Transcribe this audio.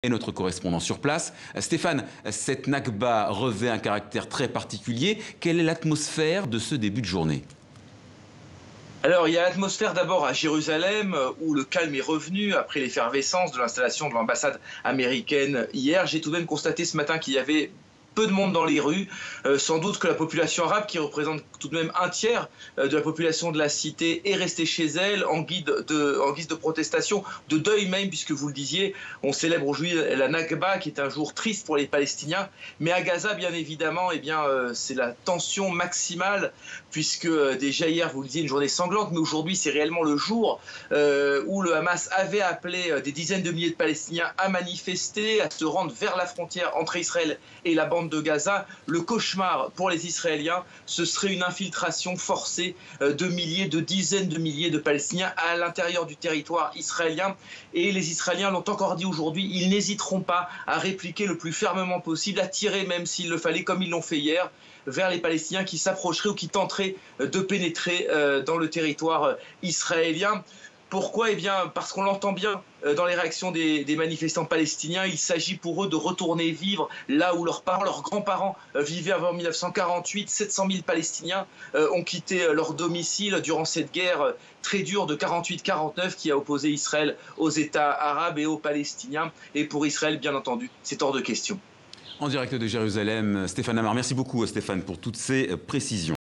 Et notre correspondant sur place. Stéphane, cette Nakba revêt un caractère très particulier. Quelle est l'atmosphère de ce début de journée? Alors, il y a l'atmosphère d'abord à Jérusalem, où le calme est revenu après l'effervescence de l'installation de l'ambassade américaine hier. J'ai tout de même constaté ce matin qu'il y avait peu de monde dans les rues, sans doute que la population arabe, qui représente tout de même un tiers de la population de la cité, est restée chez elle en guise de protestation, de deuil même, puisque vous le disiez, on célèbre aujourd'hui la Nakba, qui est un jour triste pour les Palestiniens. Mais à Gaza, bien évidemment, c'est la tension maximale, puisque déjà hier, vous le disiez, une journée sanglante, mais aujourd'hui, c'est réellement le jour où le Hamas avait appelé des dizaines de milliers de Palestiniens à manifester, à se rendre vers la frontière entre Israël et la bande de Gaza. Le cauchemar pour les Israéliens, ce serait une infiltration forcée de milliers, de dizaines de milliers de Palestiniens à l'intérieur du territoire israélien. Et les Israéliens l'ont encore dit aujourd'hui, ils n'hésiteront pas à répliquer le plus fermement possible, à tirer même s'il le fallait, comme ils l'ont fait hier, vers les Palestiniens qui s'approcheraient ou qui tenteraient de pénétrer dans le territoire israélien. Pourquoi? Eh bien, parce qu'on l'entend bien dans les réactions des manifestants palestiniens, il s'agit pour eux de retourner vivre là où leurs parents, leurs grands-parents vivaient avant 1948. 700 000 Palestiniens ont quitté leur domicile durant cette guerre très dure de 48-49 qui a opposé Israël aux États arabes et aux Palestiniens. Et pour Israël, bien entendu, c'est hors de question. En direct de Jérusalem, Stéphane Amar. Merci beaucoup Stéphane pour toutes ces précisions.